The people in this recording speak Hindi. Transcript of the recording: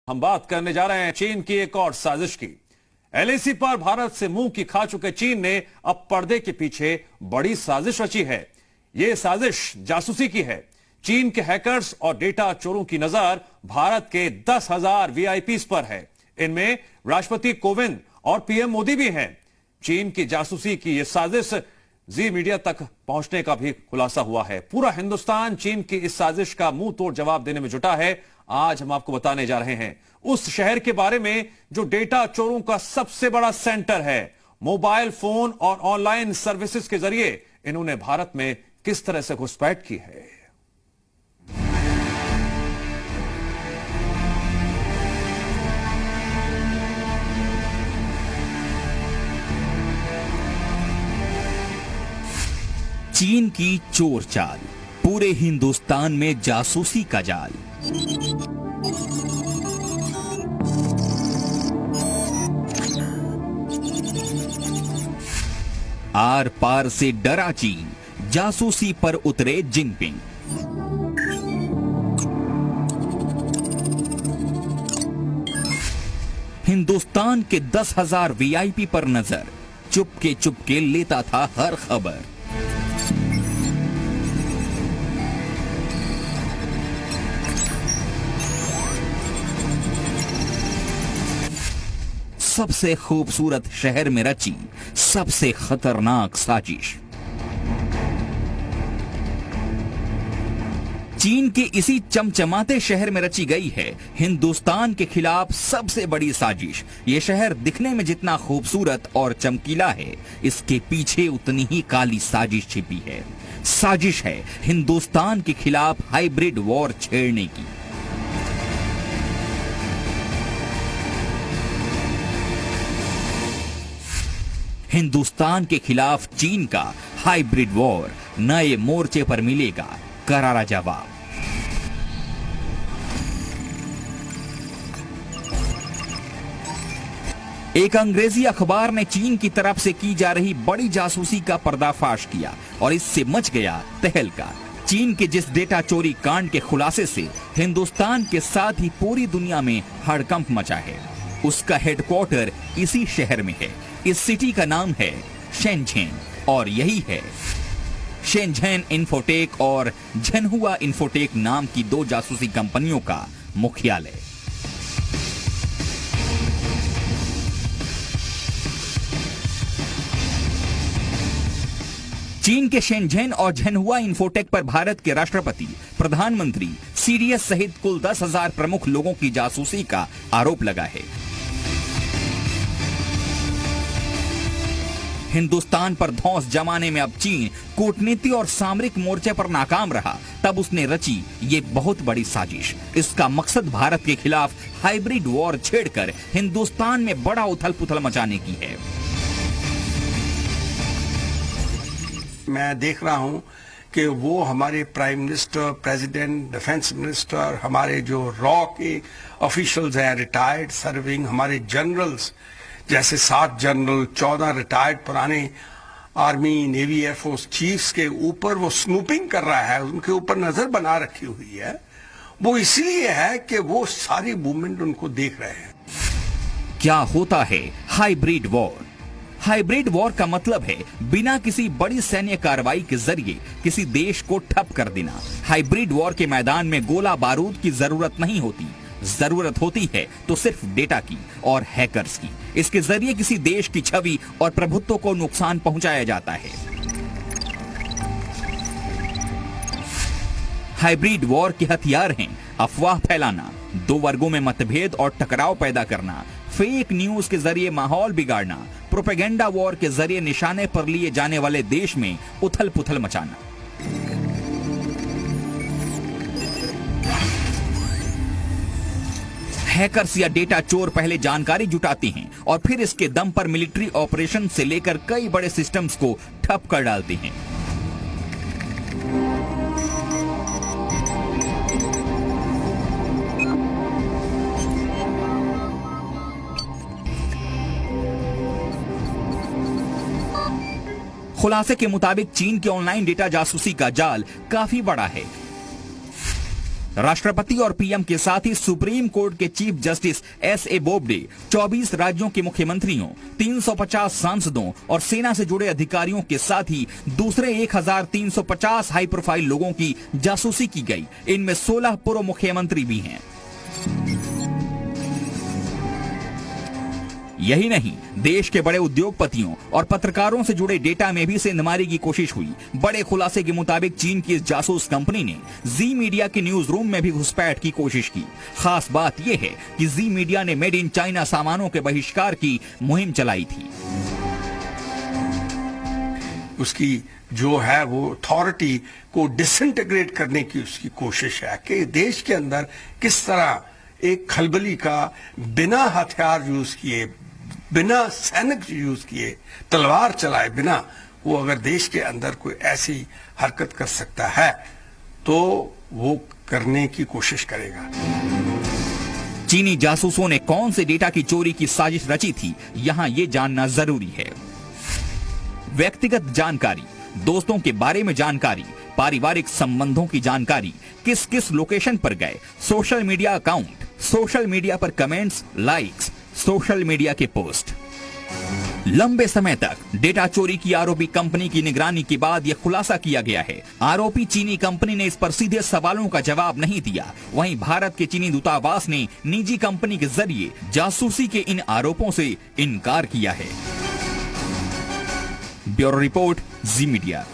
हम बात करने जा रहे हैं चीन की एक और साजिश की। एलएसी पर भारत से मुंह की खा चुके चीन ने अब पर्दे के पीछे बड़ी साजिश रची है। यह साजिश जासूसी की है। चीन के हैकर्स और डेटा चोरों की नजर भारत के 10,000 वीआईपीज पर है। इनमें राष्ट्रपति कोविंद और पीएम मोदी भी हैं। चीन की जासूसी की यह साजिश जी मीडिया तक पहुंचने का भी खुलासा हुआ है। पूरा हिंदुस्तान चीन की इस साजिश का मुंह तोड़ जवाब देने में जुटा है। आज हम आपको बताने जा रहे हैं उस शहर के बारे में जो डेटा चोरों का सबसे बड़ा सेंटर है। मोबाइल फोन और ऑनलाइन सर्विसेज के जरिए इन्होंने भारत में किस तरह से घुसपैठ की है। चीन की चोर चाल, पूरे हिंदुस्तान में जासूसी का जाल। आर पार से डरा चीन, जासूसी पर उतरे जिनपिंग। हिंदुस्तान के 10,000 वीआईपी पर नजर, चुपके लेता था हर खबर। सबसे खूबसूरत शहर में रची सबसे खतरनाक साजिश। चीन के इसी चमचमाते शहर में रची गई है हिंदुस्तान के खिलाफ सबसे बड़ी साजिश। ये शहर दिखने में जितना खूबसूरत और चमकीला है, इसके पीछे उतनी ही काली साजिश छिपी है। साजिश है हिंदुस्तान के खिलाफ हाइब्रिड वॉर छेड़ने की। हिंदुस्तान के खिलाफ चीन का हाइब्रिड वॉर, नए मोर्चे पर मिलेगा करारा जवाब। एक अंग्रेजी अखबार ने चीन की तरफ से की जा रही बड़ी जासूसी का पर्दाफाश किया और इससे मच गया तहलका। चीन के जिस डेटा चोरी कांड के खुलासे से हिंदुस्तान के साथ ही पूरी दुनिया में हड़कंप मचा है, उसका हेडक्वार्टर इसी शहर में है। इस सिटी का नाम है शेनझेन और यही है शेनझेन इन्फोटेक और झनहुआ इन्फोटेक नाम की दो जासूसी कंपनियों का मुख्यालय। चीन के शेनझेन और झनहुआ इन्फोटेक पर भारत के राष्ट्रपति, प्रधानमंत्री, सीडीएस सहित कुल 10,000 प्रमुख लोगों की जासूसी का आरोप लगा है। हिंदुस्तान पर धौंस जमाने में अब चीन कूटनीति और सामरिक मोर्चे पर नाकाम रहा, तब उसने रची ये बहुत बड़ी साजिश। इसका मकसद भारत के खिलाफ हाइब्रिड वॉर छेड़कर हिंदुस्तान में बड़ा उथल पुथल मचाने की है। मैं देख रहा हूं कि वो हमारे prime minister, president, defence minister, हमारे जो रॉ के ऑफिशियल्स हैं, रिटायर्ड सर्विंग, हमारे जनरल्स जैसे 7 जनरल, 14 रिटायर्ड पुराने आर्मी, नेवी, एयरफोर्स चीफ्स के ऊपर वो स्नूपिंग कर रहा है, उनके ऊपर नजर बना रखी हुई है। वो इसलिए है कि वो सारी मूवमेंट उनको देख रहे हैं। क्या होता है हाइब्रिड वॉर? हाइब्रिड वॉर का मतलब है बिना किसी बड़ी सैन्य कार्रवाई के जरिए किसी देश को ठप कर देना। हाइब्रिड वॉर के मैदान में गोला बारूद की जरूरत नहीं होती, जरूरत होती है तो सिर्फ डेटा की और हैकर्स की। इसके जरिए किसी देश की छवि और प्रभुत्व को नुकसान पहुंचाया जाता है। हाइब्रिड वॉर के हथियार हैं अफवाह फैलाना, दो वर्गों में मतभेद और टकराव पैदा करना, फेक न्यूज के जरिए माहौल बिगाड़ना, प्रोपेगेंडा वॉर के जरिए निशाने पर लिए जाने वाले देश में उथल पुथल मचाना। हैकर्स या डेटा चोर पहले जानकारी जुटाते हैं और फिर इसके दम पर मिलिट्री ऑपरेशन से लेकर कई बड़े सिस्टम्स को ठप कर डालते हैं। खुलासे के मुताबिक चीन के ऑनलाइन डेटा जासूसी का जाल काफी बड़ा है। राष्ट्रपति और पीएम के साथ ही सुप्रीम कोर्ट के चीफ जस्टिस एस.ए. बोबडे, 24 राज्यों के मुख्यमंत्रियों, 350 सांसदों और सेना से जुड़े अधिकारियों के साथ ही दूसरे 1350 हाई प्रोफाइल लोगों की जासूसी की गई। इनमें 16 पूर्व मुख्यमंत्री भी हैं। यही नहीं, देश के बड़े उद्योगपतियों और पत्रकारों से जुड़े डेटा में भी सेंधमारी की कोशिश हुई। बड़े खुलासे के मुताबिक चीन की इस जासूस कंपनी ने जी मीडिया के न्यूज रूम में भी घुसपैठ की कोशिश की। खास बात यह है कि जी मीडिया ने मेड इन चाइना सामानों के बहिष्कार की मुहिम चलाई थी। उसकी जो है वो अथॉरिटी को डिसइंटीग्रेट करने की उसकी कोशिश है कि देश के अंदर किस तरह एक खलबली का बिना हथियार यूज किए, बिना सैनिक यूज किए, तलवार चलाए बिना वो अगर देश के अंदर कोई ऐसी हरकत कर सकता है तो वो करने की कोशिश करेगा। चीनी जासूसों ने कौन से डेटा की चोरी की साजिश रची थी, यहां ये जानना जरूरी है। व्यक्तिगत जानकारी, दोस्तों के बारे में जानकारी, पारिवारिक संबंधों की जानकारी, किस किस लोकेशन पर गए, social media account, social media पर कमेंट्स, लाइक्स, सोशल मीडिया के पोस्ट। लंबे समय तक डेटा चोरी की आरोपी कंपनी की निगरानी के बाद यह खुलासा किया गया है। आरोपी चीनी कंपनी ने इस पर सीधे सवालों का जवाब नहीं दिया। वहीं भारत के चीनी दूतावास ने निजी कंपनी के जरिए जासूसी के इन आरोपों से इनकार किया है। ब्यूरो रिपोर्ट, जी मीडिया।